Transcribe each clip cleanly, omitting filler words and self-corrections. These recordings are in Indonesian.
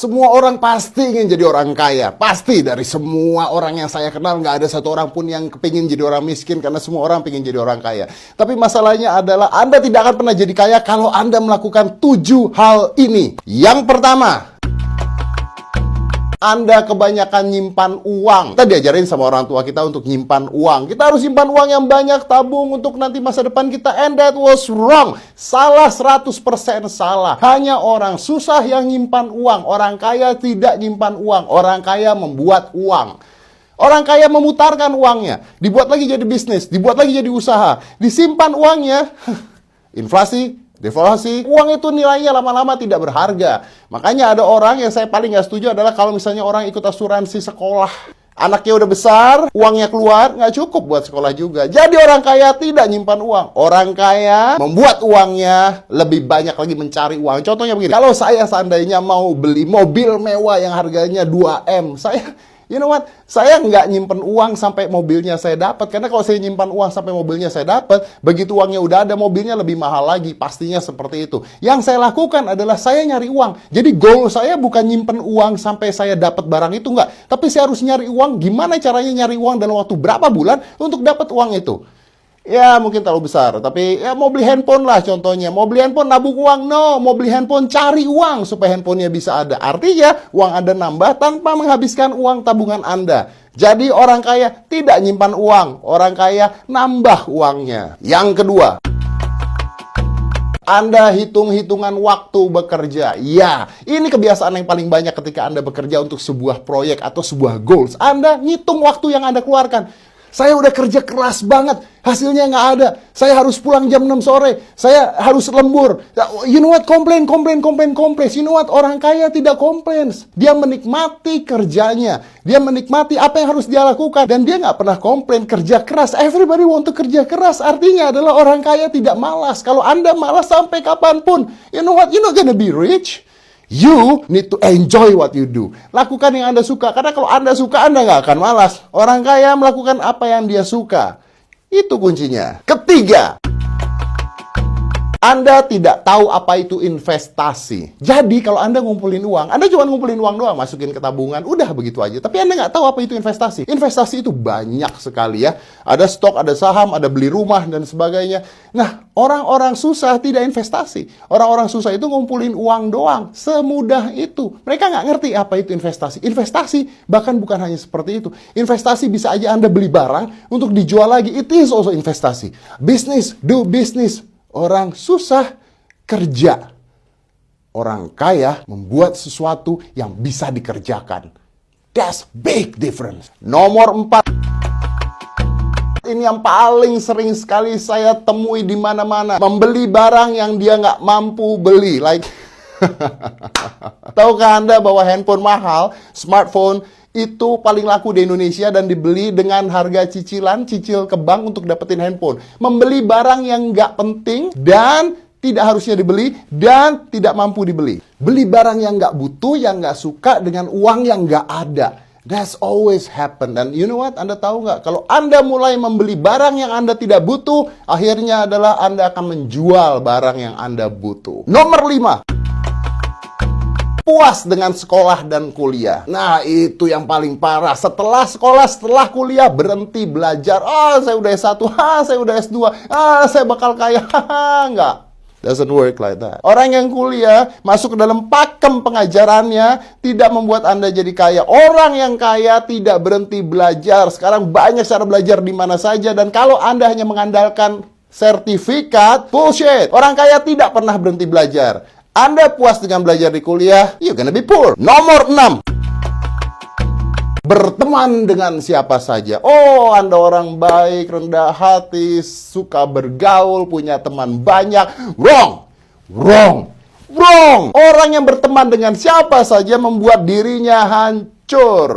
Semua orang pasti ingin jadi orang kaya. Pasti dari semua orang yang saya kenal nggak ada satu orang pun yang kepingin jadi orang miskin karena semua orang pengen jadi orang kaya. Tapi masalahnya adalah Anda tidak akan pernah jadi kaya kalau Anda melakukan 7 hal ini. Yang pertama, Anda kebanyakan nyimpan uang. Kita diajarin sama orang tua kita untuk nyimpan uang. Kita harus simpan uang yang banyak, tabung untuk nanti masa depan kita. And that was wrong. Salah, 100% salah. Hanya orang susah yang nyimpan uang. Orang kaya tidak nyimpan uang. Orang kaya membuat uang. Orang kaya memutarkan uangnya. Dibuat lagi jadi bisnis. Dibuat lagi jadi usaha. Disimpan uangnya. Inflasi. Deflasi, uang itu nilainya lama-lama tidak berharga. Makanya ada orang yang saya paling nggak setuju adalah kalau misalnya orang ikut asuransi sekolah. Anaknya udah besar, uangnya keluar, nggak cukup buat sekolah juga. Jadi orang kaya tidak nyimpan uang. Orang kaya membuat uangnya lebih banyak lagi mencari uang. Contohnya begini, kalau saya seandainya mau beli mobil mewah yang harganya 2M, you know what? Saya nggak nyimpen uang sampai mobilnya saya dapat. Karena kalau saya nyimpan uang sampai mobilnya saya dapat, begitu uangnya udah ada, mobilnya lebih mahal lagi. Pastinya seperti itu. Yang saya lakukan adalah saya nyari uang. Jadi goal saya bukan nyimpen uang sampai saya dapat barang itu, nggak. Tapi saya harus nyari uang. Gimana caranya nyari uang dalam waktu berapa bulan untuk dapat uang itu? Ya mungkin terlalu besar, tapi ya mau beli handphone lah contohnya. Mau beli handphone nabung uang? No, mau beli handphone cari uang supaya handphonenya bisa ada. Artinya uang Anda nambah tanpa menghabiskan uang tabungan Anda. Jadi orang kaya tidak nyimpan uang, orang kaya nambah uangnya. Yang kedua, Anda hitung-hitungan waktu bekerja. Ya, ini kebiasaan yang paling banyak ketika Anda bekerja untuk sebuah proyek atau sebuah goals. Anda ngitung waktu yang Anda keluarkan. Saya udah kerja keras banget, hasilnya nggak ada. Saya harus pulang jam 6 sore. Saya harus lembur. You know what? Komplain. You know what? Orang kaya tidak komplain. Dia menikmati kerjanya. Dia menikmati apa yang harus dia lakukan. Dan dia nggak pernah komplain kerja keras. Everybody want to kerja keras. Artinya adalah orang kaya tidak malas. Kalau Anda malas sampai kapanpun, you know what? You're not gonna be rich. You need to enjoy what you do. Lakukan yang Anda suka. Karena kalau Anda suka, Anda nggak akan malas. Orang kaya melakukan apa yang dia suka. Itu kuncinya. Ketiga, Anda tidak tahu apa itu investasi. Jadi kalau Anda ngumpulin uang, Anda cuma ngumpulin uang doang, masukin ke tabungan, udah begitu aja. Tapi Anda nggak tahu apa itu investasi. Investasi itu banyak sekali ya. Ada stok, ada saham, ada beli rumah, dan sebagainya. Nah, orang-orang susah tidak investasi. Orang-orang susah itu ngumpulin uang doang. Semudah itu. Mereka nggak ngerti apa itu investasi. Investasi bahkan bukan hanya seperti itu. Investasi bisa aja Anda beli barang untuk dijual lagi. It is also investasi. Business, do business. Orang susah kerja. Orang kaya membuat sesuatu yang bisa dikerjakan. That's big difference. Nomor 4. Ini yang paling sering sekali saya temui di mana-mana. Membeli barang yang dia nggak mampu beli. Like, tahukah Anda bahwa handphone mahal, smartphone, itu paling laku di Indonesia dan dibeli dengan harga cicilan, cicil ke bank untuk dapetin handphone. Membeli barang yang nggak penting dan tidak harusnya dibeli dan tidak mampu dibeli. Beli barang yang nggak butuh, yang nggak suka dengan uang yang nggak ada. That's always happen. Dan you know what? Anda tahu nggak? Kalau Anda mulai membeli barang yang Anda tidak butuh, akhirnya adalah Anda akan menjual barang yang Anda butuh. Nomor 5. Puas dengan sekolah dan kuliah. Nah, itu yang paling parah. Setelah sekolah, setelah kuliah, berhenti belajar. Saya udah S1, saya udah S2, saya bakal kaya. Enggak. Doesn't work like that. Orang yang kuliah, masuk ke dalam pakem pengajarannya, tidak membuat Anda jadi kaya. Orang yang kaya tidak berhenti belajar. Sekarang banyak cara belajar di mana saja. Dan kalau Anda hanya mengandalkan sertifikat, bullshit. Orang kaya tidak pernah berhenti belajar. Anda puas dengan belajar di kuliah, you're gonna be poor. Nomor 6. Berteman dengan siapa saja. Anda orang baik, rendah hati, suka bergaul, punya teman banyak. Wrong. Orang yang berteman dengan siapa saja membuat dirinya hancur.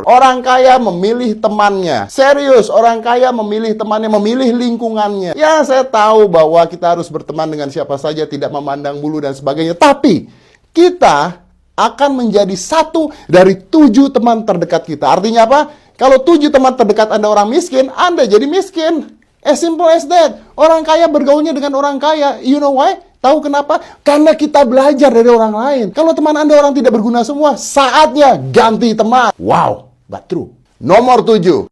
Orang kaya memilih temannya. Serius, orang kaya memilih temannya, memilih lingkungannya. Ya, saya tahu bahwa kita harus berteman dengan siapa saja, tidak memandang bulu dan sebagainya. Tapi, kita akan menjadi 1 dari 7 teman terdekat kita. Artinya apa? Kalau 7 teman terdekat Anda orang miskin, Anda jadi miskin. As simple as that. Orang kaya bergaulnya dengan orang kaya. You know why? Tahu kenapa? Karena kita belajar dari orang lain. Kalau teman Anda orang tidak berguna semua, saatnya ganti teman. Wow, but true. Nomor 7.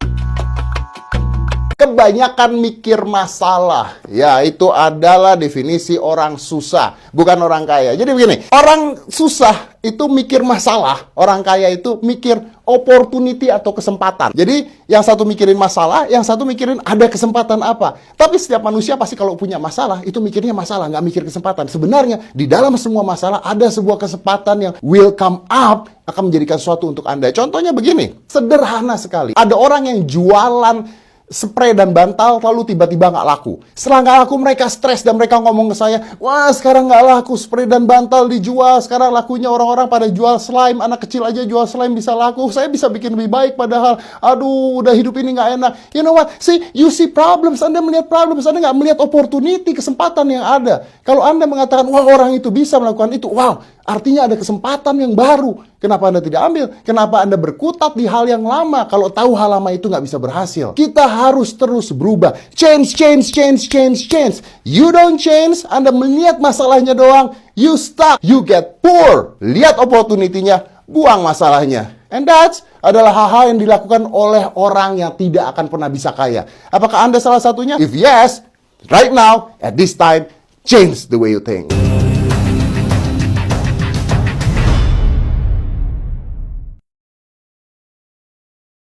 Kebanyakan mikir masalah. Ya, itu adalah definisi orang susah, bukan orang kaya. Jadi begini, orang susah itu mikir masalah, orang kaya itu mikir opportunity atau kesempatan. Jadi, yang satu mikirin masalah, yang satu mikirin ada kesempatan apa. Tapi setiap manusia pasti kalau punya masalah, itu mikirnya masalah, nggak mikir kesempatan. Sebenarnya, di dalam semua masalah ada sebuah kesempatan yang will come up, akan menjadikan sesuatu untuk Anda. Contohnya begini, sederhana sekali. Ada orang yang jualan spray dan bantal lalu tiba-tiba nggak laku. Setelah nggak laku mereka stres dan mereka ngomong ke saya, wah sekarang nggak laku spray dan bantal dijual, sekarang lakunya orang-orang pada jual slime, anak kecil aja jual slime bisa laku, saya bisa bikin lebih baik padahal, aduh udah hidup ini nggak enak. You know what? See, you see problems, Anda melihat problems, Anda nggak melihat opportunity, kesempatan yang ada. Kalau Anda mengatakan, wah orang itu bisa melakukan itu, wow, artinya ada kesempatan yang baru. Kenapa Anda tidak ambil? Kenapa Anda berkutat di hal yang lama? Kalau tahu hal lama itu nggak bisa berhasil. Kita harus terus berubah. Change. You don't change, Anda melihat masalahnya doang, you stuck, you get poor. Lihat opportunity-nya, buang masalahnya. And that's adalah hal-hal yang dilakukan oleh orang yang tidak akan pernah bisa kaya. Apakah Anda salah satunya? If yes, right now, at this time, change the way you think.